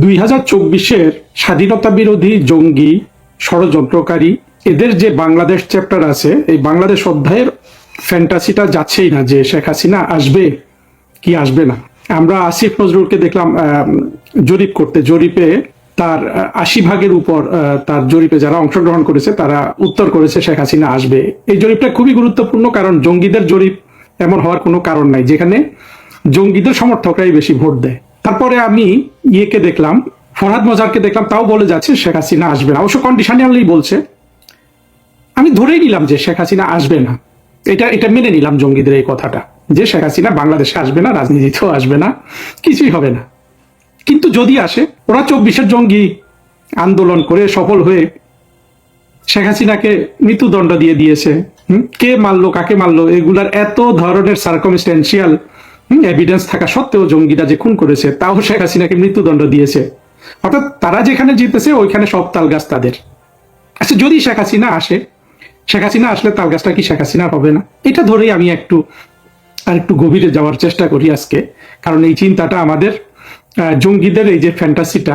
2024-এর স্বাধীনতা বিরোধী জঙ্গি ষড়যন্ত্রকারী এদের যে বাংলাদেশ চ্যাপ্টার আছে, এই বাংলাদেশ অধ্যায়ের ফ্যান্টাসিটা যাচ্ছেই না যে শেখ হাসিনা আসবে কি আসবে না। আমরা আসিফ নজরুলকে দেখলাম জরিপ করতে, জরিপে তার 80% উপর তার জরিপে যারা অংশগ্রহণ করেছে তারা উত্তর করেছে শেখ হাসিনা আসবে। এই জরিপটা খুবই গুরুত্বপূর্ণ, কারণ জঙ্গিদের জরিপ এমন হওয়ার কোনো কারণ নাই যেখানে জঙ্গিদের সমর্থকরাই বেশি ভোট দেয়। তারপরে আমি ইয়েকে দেখলাম, ফরহাদ মজারকে দেখলাম, তাও বলে যাচ্ছে শেখ হাসিনা আসবে না, অবশ্য কন্ডিশনালি বলছে। আমি ধরেই নিলাম যে শেখ হাসিনা আসবে না, এটা মেনে নিলাম জঙ্গিদের এই কথাটা যে শেখ হাসিনা বাংলাদেশে আসবে না, রাজনীতিতেও আসবে না, কিছুই হবে না। কিন্তু যদি আসে, ওরা 24-এর জঙ্গি আন্দোলন করে সফল হয়ে শেখ হাসিনাকে মৃত্যুদণ্ড দিয়ে দিয়েছে। কে মারলো, কাকে মারলো, এগুলার এত ধরনের সার্কামস্ট্যান্সিয়াল এভিডেন্স থাকা সত্ত্বেও জঙ্গিরা যে খুন করেছে, তাও শেখ হাসিনাকে মৃত্যুদণ্ড দিয়েছে। অর্থাৎ তারা যেখানে জিতেছে ওইখানে সব তালগাছ তাদের। আচ্ছা, যদি শেখ হাসিনা আসে, শেখ হাসিনা আসলে তালগাছটা কি শেখ হাসিনার হবে না? এটা ধরেই আমি একটু গভীরে যাওয়ার চেষ্টা করি আজকে, কারণ এই চিন্তাটা আমাদের জঙ্গিদের এই যে ফ্যান্টাসিটা,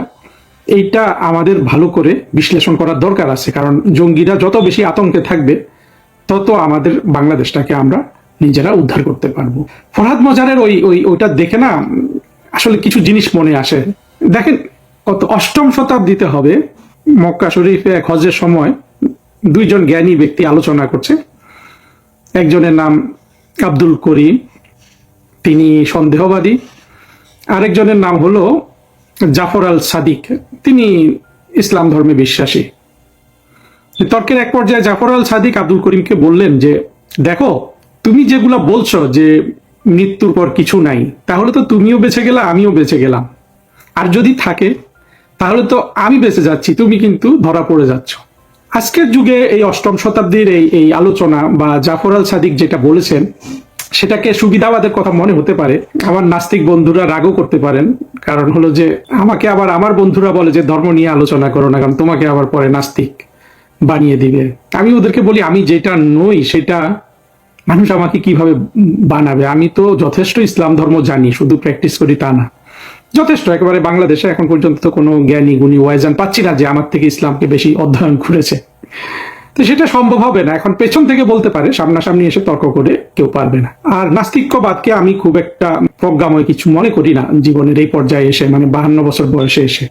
এইটা আমাদের ভালো করে বিশ্লেষণ করার দরকার আছে। কারণ জঙ্গিরা যত বেশি আতঙ্কে থাকবে, তত আমাদের বাংলাদেশটাকে আমরা নিজেরা উদ্ধার করতে পারবো। ফরহাদ মজারের ওইটা দেখে না আসলে কিছু জিনিস মনে আসে। দেখেন, কত 8ম শতাব্দীতে হবে, মক্কা শরীফে এক হজের সময় দুইজন জ্ঞানী ব্যক্তি আলোচনা করছে। একজনের নাম আব্দুল করিম, তিনি সন্দেহবাদী। আরেকজনের নাম হলো জাফর আল সাদিক, তিনি ইসলাম ধর্মে বিশ্বাসী। তর্কের এক পর্যায়ে জাফর আল সাদিক আব্দুল করিমকে বললেন যে, দেখো, তুমি যেগুলো বলছো যে মৃত্যুর পর কিছু নাই, তাহলে তো তুমিও বেঁচে গেলা, আমিও বেঁচে গেলাম। আর যদি থাকে, তাহলে তো আমি বেঁচে যাচ্ছি, তুমি কিন্তু ধরা পড়ে যাচ্ছ। আজকের যুগে এই 8ম শতাব্দীর এই আলোচনা বা জাফর আল সাদিক যেটা বলেছেন, সেটাকে সুবিধাবাদের কথা মনে হতে পারে। আমার নাস্তিক বন্ধুরা রাগও করতে পারেন, কারণ হলো যে আমাকে আবার আমার বন্ধুরা বলে যে ধর্ম নিয়ে আলোচনা করো না, কারণ তোমাকে আবার পরে নাস্তিক বানিয়ে দিবে। আমি ওদেরকে বলি, আমি যেটা নই সেটা মানুষ আমাকে কিভাবে বানাবে? আমি তো যথেষ্ট ইসলাম ধর্ম জানি, শুধু প্র্যাকটিস করি তা না, যথেষ্ট। একেবারে বাংলাদেশে এখন পর্যন্ত তো কোনো জ্ঞানী গুণী ওয়াইজান পাচ্ছি না যে আমার থেকে ইসলামকে বেশি অধ্যয়ন করেছে। তো সেটা সম্ভব হবে না। এখন পেছন থেকে বলতে পারে, সামনাসামনি এসে তর্ক করে কেউ পারবে না। আর নাস্তিক্যবাদকে আমি খুব একটা প্রজ্ঞাময় কিছু মনে করি না জীবনের এই পর্যায়ে এসে, মানে 52 বছর বয়সে এসে।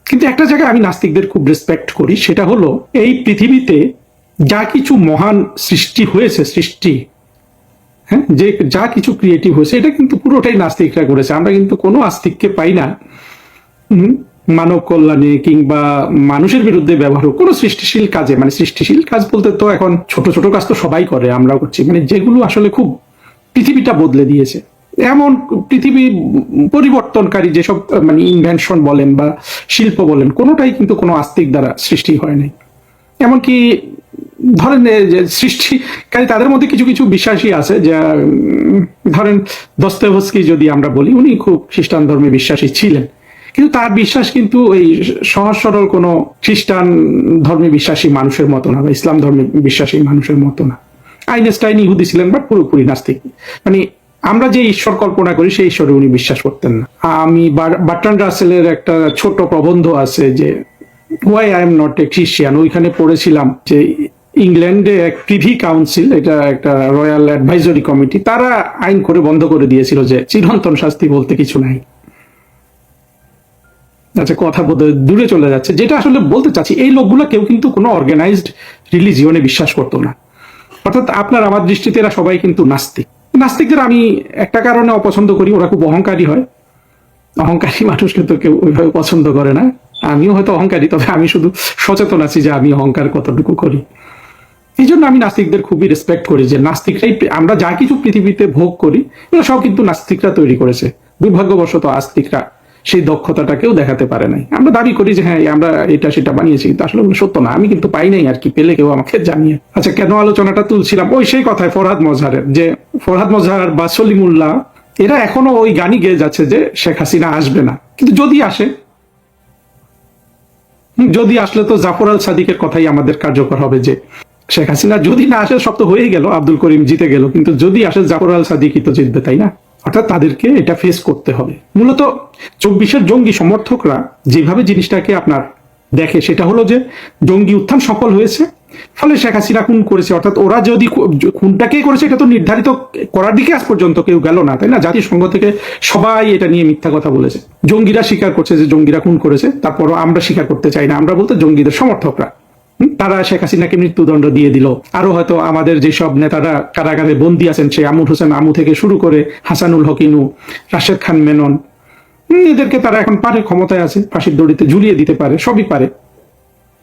কিন্তু একটা জায়গায় আমি নাস্তিকদের খুব রেসপেক্ট করি, সেটা হলো এই পৃথিবীতে যা কিছু মহান সৃষ্টি হয়েছে, হ্যাঁ, যে যা কিছু ক্রিয়েটিভ হয়েছে, এটা কিন্তু পুরোটাই নাস্তিকরা করেছে। আমরা কিন্তু কোনো আস্তিককে পাই না মানব কল্যাণে কিংবা মানুষের বিরুদ্ধে ব্যবহার কোনো সৃষ্টিশীল কাজে। মানে সৃষ্টিশীল কাজ বলতে তো এখন ছোট ছোট কাজ তো সবাই করে, আমরাও করছি, মানে যেগুলো আসলে খুব পৃথিবীটা বদলে দিয়েছে, এমন পৃথিবী পরিবর্তনকারী যেসব মানে ইনভেনশন বলেন বা শিল্প বলেন, কোনোটাই কিন্তু কোনো আস্তিক দ্বারা সৃষ্টি হয় নাই। এমনকি ধরেন যে সৃষ্টিকারী তাদের মধ্যে কিছু কিছু বিশ্বাসী আছে, যা ধরেন দস্তয়েভস্কি যদি আমরা বলি, উনি খুব খ্রিস্টান ধর্মে বিশ্বাসী ছিলেন, কিন্তু তার বিশ্বাস কিন্তু ওই সহজ সরল কোনো খ্রিস্টান ধর্মে বিশ্বাসী মানুষের মতো না, বা ইসলাম ধর্মে বিশ্বাসী মানুষের মতো না। আইনস্টাইন ইহুদি ছিলেন, বাট পুরোপুরি নাস্তিক। মানে আমরা যে ঈশ্বর কল্পনা করি সেই ঈশ্বরে উনি বিশ্বাস করতেন না। আমি বার্ট্রান্ড রাসেলের একটা ছোট প্রবন্ধ আছে যে why I am not a Christian, ওইখানে পড়েছিলাম যে ইংল্যান্ডে এক প্রিভি কাউন্সিল, এটা একটা রয়্যাল অ্যাডভাইজরি কমিটি, তারা আইন করে বন্ধ করে দিয়েছিল যে চিরন্তন শাস্তি বলতে কিছু নাই। আচ্ছা, কথা বলতে দূরে চলে যাচ্ছে। যেটা আসলে বলতে চাচ্ছি, এই লোকগুলো কেউ কিন্তু কোনো অর্গানাইজড রিলিজিয়নে বিশ্বাস করতো না। অর্থাৎ আপনার আমার দৃষ্টিতে এরা সবাই কিন্তু নাস্তিক। নাস্তিকদের আমি একটা কারণে অপছন্দ করি, ওরা খুব অহংকারী হয়। অহংকারী মানুষকে তো কেউ ওইভাবে পছন্দ করে না। আমিও হয়তো অহংকারী, তবে আমি শুধু সচেতন আছি যে আমি অহংকার কতটুকু করি। এই জন্য আমি নাস্তিকদের খুবই রেসপেক্ট করি, যে নাস্তিকরাই, আমরা যা কিছু পৃথিবীতে ভোগ করি এগুলো সব কিন্তু নাস্তিকরা তৈরি করেছে। দুর্ভাগ্যবশত আস্তিকরা সেই দক্ষতাটাকেও দেখাতে পারে নাই। আমরা দাবি করি যে হ্যাঁ, আমরা এটা সেটা বানিয়েছি, কিন্তু আসলে সত্য না। আমি কিন্তু পাই নাই আর কি, পেলে কেউ আমাকে জানিয়ে। আচ্ছা, কেন আলোচনাটা তুলছিলাম? ওই সেই কথায় ফরহাদ মজহারের, যে ফরহাদ মজহার বা সলিমুল্লাহ, এরা এখনো ওই গানই গেয়ে যাচ্ছে যে শেখ হাসিনা আসবে না। কিন্তু যদি আসে, যদি আসলে তো জাফর আল সাদিকের কথাই আমাদের কার্যকর হবে, যে শেখ হাসিনা যদি না আসে সব তো হয়েই গেল, আব্দুল করিম জিতে গেল, কিন্তু যদি আসে জাফর আল সাদিকই তো জিতবে, তাই না? অর্থাৎ তাদেরকে এটা ফেস করতে হবে। মূলত 24-এর জঙ্গি সমর্থকরা যেভাবে জিনিসটাকে আপনার দেখে সেটা হলো যে জঙ্গি উত্থান সফল হয়েছে, ফলে শেখ হাসিনা খুন করেছে। অর্থাৎ ওরা যদি খুনটাকে করেছে এটা তো নির্ধারিত করার দিকে আজ পর্যন্ত কেউ গেল না, তাই না? জাতিসংঘ থেকে সবাই এটা নিয়ে মিথ্যা কথা বলেছে। জঙ্গিরা স্বীকার করছে যে জঙ্গিরা খুন করেছে, তারপরও আমরা স্বীকার করতে চাই না। আমরা বলতে জঙ্গিদের সমর্থকরা, তারা শেখ হাসিনাকে মৃত্যুদণ্ড দিয়ে দিল। আরো হয়তো আমাদের যেসব নেতারা কারাগারে বন্দী আছেন, সে আমুর হোসেন আমু থেকে শুরু করে হাসানুল হকিনু, রাশেদ খান মেনন, এদেরকে তারা এখন পারে, ক্ষমতায় আছে, ফাঁসির দড়িতে ঝুলিয়ে দিতে পারে, সবই পারে।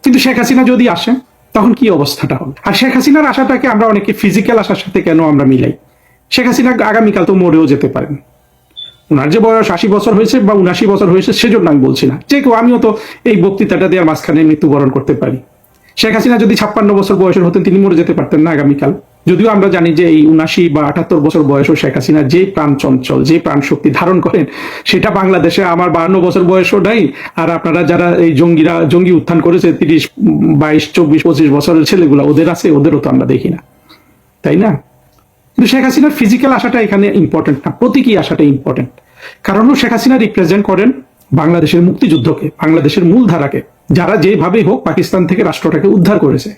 কিন্তু শেখ হাসিনা যদি আসে তখন কি অবস্থাটা হবে? আর শেখ হাসিনার আশাটাকে আমরা অনেকে ফিজিক্যাল আশার সাথে কেন আমরা মিলাই? শেখ হাসিনা আগামীকাল তো মরেও যেতে পারেন। ওনার যে বয়স 80 বছর হয়েছে বা 79 বছর হয়েছে সেজন্য আমি বলছি না, যে কেউ, আমিও তো এই বক্তৃতাটা দেওয়ার মাঝখানে মৃত্যুবরণ করতে পারি। শেখ হাসিনা যদি 56 বছর বয়সের হতেন তিনি মরে যেতে পারতেন না আগামীকাল। যদিও আমরা জানি যে এই 79 বা 78 বছর বয়সও শেখ হাসিনা যে প্রাণ চঞ্চল, যে প্রাণ শক্তি ধারণ করেন, সেটা বাংলাদেশে আমার 52 বছর বয়সও নাই। আর আপনারা যারা এই জঙ্গি উত্থান করেছে 30, 22, 24, 25 বছরের ছেলেগুলা, ওদের আছে, ওদেরও তো আমরা দেখি না, তাই না? কিন্তু শেখ হাসিনার ফিজিক্যাল আশাটা এখানে ইম্পর্টেন্ট না, প্রতীকী আশাটা ইম্পর্টেন্ট। কারণ শেখ হাসিনা রিপ্রেজেন্ট করেন বাংলাদেশের মুক্তিযুদ্ধকে, বাংলাদেশের মূল ধারাকে, যারা যেভাবেই হোক পাকিস্তান থেকে রাষ্ট্রটাকে উদ্ধার করেছে।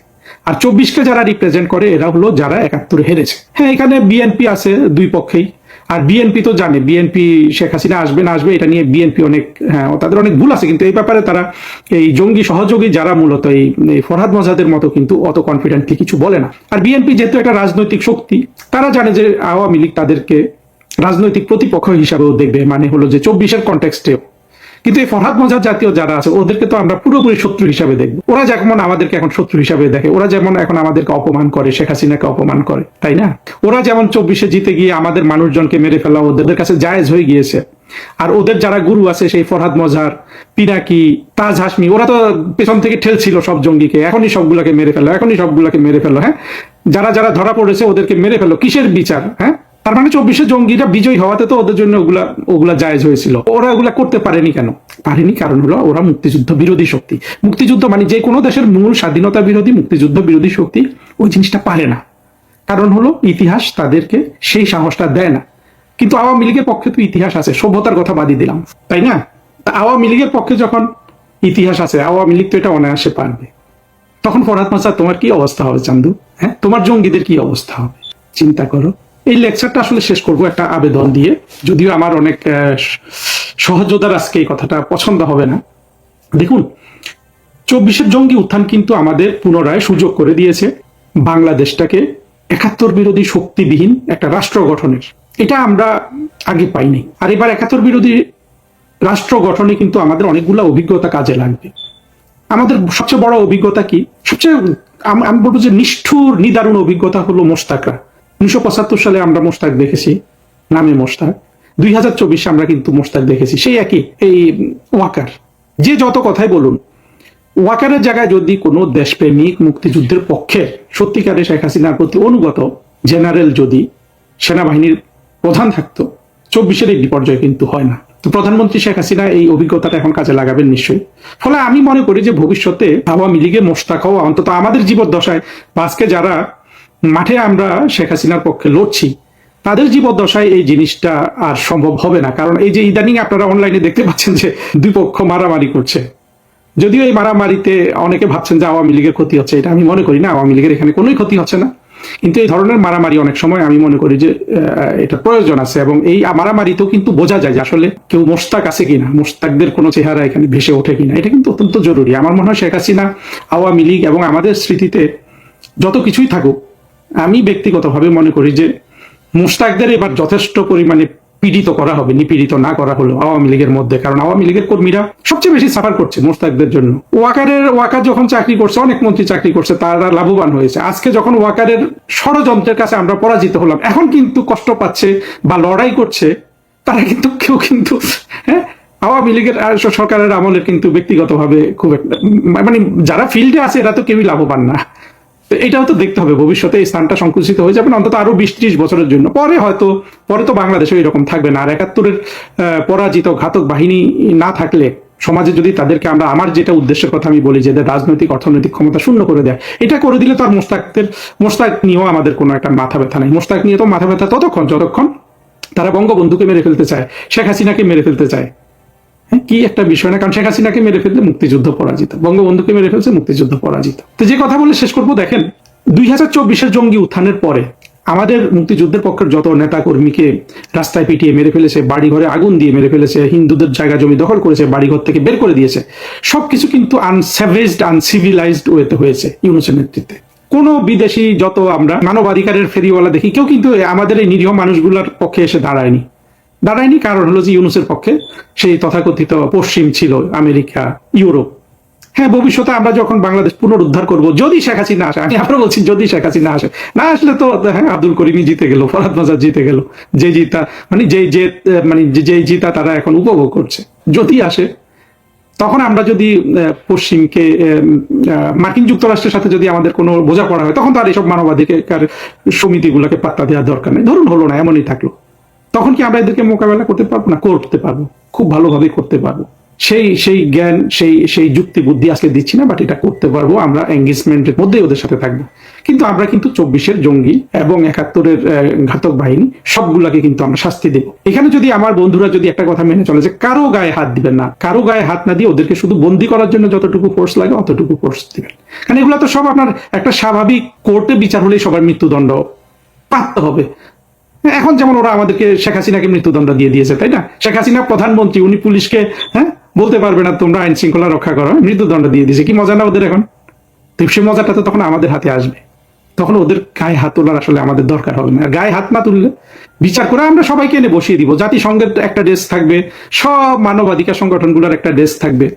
আর 24-কে যারা রিপ্রেজেন্ট করে এরা হলো যারা 71-এ হেরেছে। হ্যাঁ, এখানে বিএনপি আছে দুই পক্ষেই। আর বিএনপি তো জানে বিএনপি শেখ হাসিনা আসবে না আসবে এটা নিয়ে বিএনপি অনেক, হ্যাঁ, তাদের অনেক ভুল আছে, কিন্তু এই ব্যাপারে তারা এই জঙ্গি সহযোগী যারা মূলত এই ফরহাদ মজাদের মতো কিন্তু অত কনফিডেন্টলি কিছু বলে না। আর বিএনপি যেহেতু একটা রাজনৈতিক শক্তি, তারা জানে যে আওয়ামী লীগ তাদেরকে রাজনৈতিক প্রতিপক্ষ হিসাবেও দেখবে, মানে হলো যে 24-এর কনটেক্সটেও। কিন্তু এই ফরহাদ মজাদ জাতীয় যারা আছে ওদেরকে তো আমরা পুরোপুরি শত্রু হিসাবে দেখবো। ওরা যেমন আমাদেরকে এখন শত্রু হিসাবে দেখে, ওরা যেমন এখন আমাদেরকে অপমান করে, শেখ হাসিনাকে অপমান করে, তাই না? ওরা যেমন 24-এ জিতে গিয়ে আমাদের মানুষজনকে মেরে ফেলা ওদের কাছে জায়েজ হয়ে গিয়েছে। আর ওদের যারা গুরু আছে সেই ফরহাদ মজার, পিনাকি, তাজ হাসমি, ওরা তো পেছন থেকে ঠেলছিল সব জঙ্গিকে, এখনই সবগুলাকে মেরে ফেলো, এখনই সবগুলাকে মেরে ফেলো। হ্যাঁ, যারা যারা ধরা পড়েছে ওদেরকে মেরে ফেলো, কিসের বিচার? হ্যাঁ, তার মানে 24-এ জঙ্গিরা বিজয়ী হওয়াতে তো ওদের জন্য ওগুলা জায়েজ হয়েছিল। ওরা ওগুলা করতে পারেনি কেন? পারেনি কারণ হলো ওরা মুক্তিযুদ্ধ বিরোধী শক্তি। মুক্তিযুদ্ধ মানে যে কোনো দেশের মূল স্বাধীনতা বিরোধী, মুক্তিযুদ্ধ বিরোধী শক্তি ওই জিনিসটা পারে না। কারণ হলো ইতিহাস তাদেরকে সেই সাহসটা দেয় না। কিন্তু আওয়ামী লীগের পক্ষে তো ইতিহাস আছে, সভ্যতার কথা বাদই দিলাম, তাই না? আওয়ামী লীগের পক্ষে যখন ইতিহাস আছে, আওয়ামী লীগ তো এটা অনায়াসে পারবে। তখন ফরহাদ মাসা তোমার কি অবস্থা হবে চান্দু? হ্যাঁ, তোমার জঙ্গিদের কি অবস্থা হবে? চিন্তা করো। এই লেকচারটা আসলে শেষ করবো একটা আবেদন দিয়ে, যদিও আমার অনেক সহযোদ্ধার আজকে এই কথাটা পছন্দ হবে না। দেখুন, 24-এর জঙ্গি উত্থান কিন্তু আমাদের পুনরায় সুযোগ করে দিয়েছে বাংলাদেশটাকে 71 বিরোধী শক্তিবিহীন একটা রাষ্ট্র গঠনের। এটা আমরা আগে পাইনি। আর এবার 71 বিরোধী রাষ্ট্র গঠনে কিন্তু আমাদের অনেকগুলো অভিজ্ঞতা কাজে লাগবে। আমাদের সবচেয়ে বড় অভিজ্ঞতা কি? সবচেয়ে আমি বলবো যে নিষ্ঠুর নিদারুণ অভিজ্ঞতা হলো মোশতাকরা। 1975 সালে আমরা মোশতাক দেখেছি, নামে মোশতাক। 2024 আমরা কিন্তু মোশতাক দেখেছি, সেই একই এই ওয়াকার। যে যত কথাই বলুন, ওয়াকারের জায়গায় যদি কোনো দেশপ্রেমিক মুক্তিযুদ্ধের পক্ষে সত্যিকারে শেখ হাসিনার প্রতি অনুগত জেনারেল যদি সেনাবাহিনীর প্রধান থাকতো, 24-এর এই বিপর্যয় কিন্তু হয় না। তো প্রধানমন্ত্রী শেখ হাসিনা এই অভিজ্ঞতাটা এখন কাজে লাগাবেন নিশ্চয়ই। ফলে আমি মনে করি যে ভবিষ্যতে আওয়ামী লীগের মোশতাক হওয়া, অন্তত আমাদের জীবদ্দশায় বা আজকে যারা মাঠে আমরা শেখ হাসিনার পক্ষে লড়ছি, তাদের জীবদ্দশায় এই জিনিসটা আর সম্ভব হবে না। কারণ এই যে ইদানিং আপনারা অনলাইনে দেখতে পাচ্ছেন যে দুই পক্ষ মারামারি করছে। যদিও এই মারামারিতে অনেকে ভাবছেন যে আওয়ামী লীগের ক্ষতি হচ্ছে, এটা আমি মনে করি না। আওয়ামী লীগের এখানে কোনোই ক্ষতি হচ্ছে না। কিন্তু এই ধরনের মারামারি অনেক সময় আমি মনে করি যে এটা প্রয়োজন আছে, এবং এই মারামারিতেও কিন্তু বোঝা যায় যে আসলে কেউ মোশতাক আছে কিনা, মোশতাকদের কোনো চেহারা এখানে ভেসে ওঠে কিনা। এটা কিন্তু অত্যন্ত জরুরি। আমার মনে হয় শেখ হাসিনা, আওয়ামী লীগ এবং আমাদের স্মৃতিতে যত কিছুই থাকুক, আমি ব্যক্তিগতভাবে মনে করি যে মোশতাকদের এবার যথেষ্ট পরিমাণে পীড়িত করা হবে, নিপীড়িত না করা হলো আওয়ামী লীগের মধ্যে। কারণ আওয়ামী লীগের কর্মীরা সবচেয়ে বেশি সাফার করছে মোশতাকদের জন্য। ওয়াকার যখন চাকরি করছে, অনেক মন্ত্রী চাকরি করছে, তারা লাভবান হয়েছে। আজকে যখন ওয়াকারের ষড়যন্ত্রের কাছে আমরা পরাজিত হলাম, এখন কিন্তু কষ্ট পাচ্ছে বা লড়াই করছে তারা কিন্তু কেউ কিন্তু, হ্যাঁ, আওয়ামী লীগের সরকারের আমলের কিন্তু ব্যক্তিগতভাবে খুব একটা, মানে যারা ফিল্ডে আছে এরা তো কেউই লাভবান না। এটাও তো দেখতে হবে, ভবিষ্যতে এই স্থানটা সংকুচিত হয়ে যাবে না অন্তত আরো 20-30 বছরের জন্য। পরে তো বাংলাদেশে এরকম থাকবে না। আর 71-এর পরাজিত ঘাতক বাহিনী না থাকলে সমাজে যদি তাদেরকে আমার যেটা উদ্দেশ্যের কথা আমি বলি, যে রাজনৈতিক অর্থনৈতিক ক্ষমতা শূন্য করে দেয়, এটা করে দিলে তো আর মোশতাক নিয়েও আমাদের কোনো একটা মাথা ব্যথা নাই। মোশতাক নিয়ে তো মাথা ব্যথা ততক্ষণ যতক্ষণ তারা বঙ্গবন্ধুকে মেরে ফেলতে চায়, শেখ হাসিনাকে মেরে ফেলতে চায়। হ্যাঁ, কি একটা বিষয় না, কারণ শেখ হাসিনাকে মেরে ফেললে মুক্তিযুদ্ধ পরাজিত, বঙ্গবন্ধুকে মেরে ফেলছে মুক্তিযুদ্ধ পরাজিত। তো যে কথা বলে শেষ করবো, দেখেন 2024-এর জঙ্গি উত্থানের পরে আমাদের মুক্তিযুদ্ধের পক্ষের যত নেতা কর্মীকে রাস্তায় পিটিয়ে মেরে ফেলেছে, বাড়ি ঘরে আগুন দিয়ে মেরে ফেলেছে, হিন্দুদের জায়গা জমি দখল করেছে, বাড়িঘর থেকে বের করে দিয়েছে, সবকিছু কিন্তু আনসেভেজড, আনসিভিলাইজড ওয়েতে হয়েছে ইউনূসের নেতৃত্বে। কোন বিদেশি যত আমরা মানবাধিকারের ফেরিওয়ালা দেখি, কেউ কিন্তু আমাদের এই নিরীহ মানুষগুলোর পক্ষে এসে দাঁড়ায়নি। কারণ হলো যে ইউনূসের পক্ষে সেই তথাকথিত পশ্চিম ছিল, আমেরিকা, ইউরোপ। হ্যাঁ, ভবিষ্যতে আমরা যখন বাংলাদেশ পুনরুদ্ধার করব, যদি শেখ হাসিনা আসে, আমি আবার বলছি যদি শেখ হাসিনা আসে, না আসলে তো হ্যাঁ আব্দুল করিমই জিতে গেল, ফরহাদ মজার জিতে গেল, যেই জিতা তারা এখন উপভোগ করছে। যদি আসে, তখন আমরা যদি পশ্চিমকে মার্কিন যুক্তরাষ্ট্রের সাথে যদি আমাদের কোনো বোঝাপড়া হয়, তখন তো আর এইসব মানবাধিকার সমিতিগুলোকে পাত্তা দেওয়ার দরকার নেই। ধরুন হলো না, এমনই থাকলো, তখন কি আমরা এদেরকে মোকাবেলা করতে পারবো না? করতে পারবো, খুব ভালোভাবে করতে পারবো। সেই জ্ঞান, সেই যুক্তি বুদ্ধি আজকে দিচ্ছি না, বাট এটা করতে পারবো। আমরা এঙ্গেজমেন্টের মধ্যেই ওদের সাথে থাকবো। কিন্তু আমরা কিন্তু 24-এর জঙ্গি এবং 71-এর ঘাতক বাহিনী সবগুলাকে কিন্তু আমরা শাস্তি দেব। এখানে যদি আমার বন্ধুরা যদি একটা কথা মেনে চলে যে কারো গায়ে হাত দিবেন না, কারো গায়ে হাত না দিয়ে ওদেরকে শুধু বন্দি করার জন্য যতটুকু ফোর্স লাগে অতটুকু ফোর্স দিবেন। কারণ এগুলো তো সব আপনার একটা স্বাভাবিক কোর্টে বিচার হলেই সবার মৃত্যুদণ্ড পাততে হবে। এখন যেমন ওরা আমাদেরকে শেখ হাসিনাকে মৃত্যুদণ্ড দিয়ে দিয়েছে, তাই না? শেখ হাসিনা প্রধানমন্ত্রী, উনি পুলিশকে বলতে পারবে না তোমরা আইন শৃঙ্খলা রক্ষা করো, মৃত্যুদণ্ড দিয়ে দিয়েছে। কি মজা না ওদের এখন? সে মজাটা তো তখন আমাদের হাতে আসবে, তখন ওদের গায়ে হাত তোলার আসলে আমাদের দরকার হবে না। গায়ে হাত না তুললে বিচার করে আমরা সবাইকে এনে বসিয়ে দিব। জাতিসংঘের একটা ডেস্ক থাকবে, সব মানবাধিকার সংগঠনগুলোর একটা ডেস্ক থাকবে,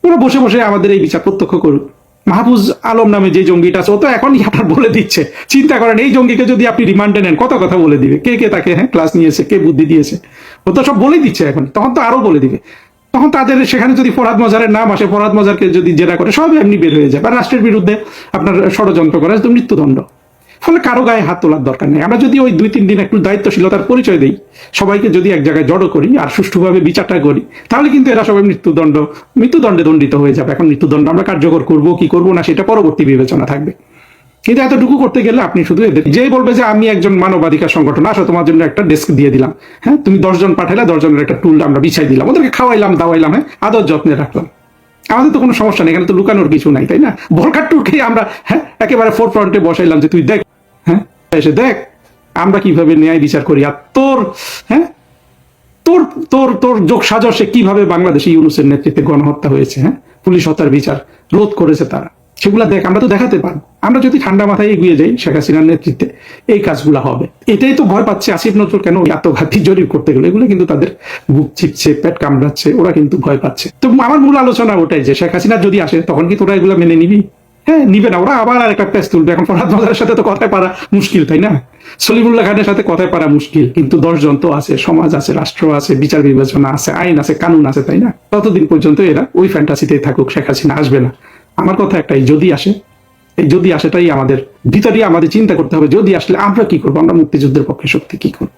ওরা বসে বসে আমাদের এই বিচার প্রত্যক্ষ করুক। মাহফুজ আলম নামে যে জঙ্গিটা আছে, ও তো এখন আপনার বলে দিচ্ছে। চিন্তা করেন, এই জঙ্গিকে যদি আপনি রিমান্ডে নেন, কত কথা বলে দিবে, কে তাকে ক্লাস নিয়েছে, কে বুদ্ধি দিয়েছে, ও তো সব বলে দিচ্ছে এখন। তখন তো আরো বলে দিবে। তখন তাদের সেখানে যদি ফরহাদ মজারের নাম আসে, ফরহাদ মজারকে যদি জেরা করে, সব এমনি বের হয়ে যায়। বা রাষ্ট্রের বিরুদ্ধে আপনার ষড়যন্ত্র করে তো মৃত্যুদণ্ড। ফলে কারো গায়ে হাত তোলার দরকার নেই। আমরা যদি ওই 2-3 দিন একটু দায়িত্বশীলতার পরিচয় দিই, সবাইকে যদি এক জায়গায় জড়ো করি আর সুষ্ঠুভাবে বিচারটা করি, তাহলে কিন্তু এরা সবাই মৃত্যুদণ্ডে দণ্ডিত হয়ে যাবে। এখন মৃত্যুদণ্ড আমরা কার্যকর করব কি করব না, সেটা পরবর্তী বিবেচনা থাকবে। কিন্তু এতটুকু করতে গেলে আপনি শুধু এদের যেই বলবে যে আমি একজন মানবাধিকার সংগঠন, আসো তোমার জন্য একটা ডেস্ক দিয়ে দিলাম, হ্যাঁ তুমি 10 জন পাঠাইলে 10 জনের একটা টুল আমরা বিছাই দিলাম, ওদেরকে খাওয়াইলাম দাওয়াইলাম, হ্যাঁ আদর যত্নে রাখলাম, আমাদের তো কোনো সমস্যা নেই, এখানে তো লুকানোর কিছু নাই, তাই না? ভরকার টুলকে আমরা একেবারে ফোর ফ্রন্টে বসাইলাম যে তুই দেখ, এসে দেখ আমরা কিভাবে ন্যায় বিচার করি। আর তোর তোর তোর তোর যোগ সাজসে কিভাবে বাংলাদেশে ইউনূসের নেতৃত্বে গণহত্যা হয়েছে, পুলিশ হত্যার বিচার রোধ করেছে তারা, সেগুলা দেখ, আমরা তো দেখাতে পারবো। আমরা যদি ঠান্ডা মাথায় এগিয়ে যাই, শেখ হাসিনার নেতৃত্বে এই কাজগুলা হবে। এটাই তো ভয় পাচ্ছে আসিফ নজরুল, কেন আত্মঘাতী জরিপ করতে গেলে এগুলো কিন্তু তাদের বুক চিপছে, পেট কামড়াচ্ছে, ওরা কিন্তু ভয় পাচ্ছে। তো আমার মূল আলোচনা ওটাই যে শেখ হাসিনা যদি আসে, তখন কি তোরা এগুলা মেনে নিবি? নিবে না, ওরা আবার আর একটা পেজ তুলবে। এখন ফরহাদ মজারের সাথে তো কথায় পারা মুশকিল, তাই না? সলিমুল্লাহ খানের সাথে কথায় পারা মুশকিল, কিন্তু 10 জন তো আছে, সমাজ আছে, রাষ্ট্র আছে, বিচার বিবেচনা আছে, আইন আছে, কানুন আছে, তাই না? ততদিন পর্যন্ত এরা ওই ফ্যান্টাসিতেই থাকুক, শেখ হাসিনা আসবে না। আমার কথা একটাই, যদি আসে, এই যদি আসাটাই আমাদের ভিতরে আমাদের চিন্তা করতে হবে, যদি আসলে আমরা কি করবো, আমরা মুক্তিযুদ্ধের পক্ষে শক্তি কি করবো।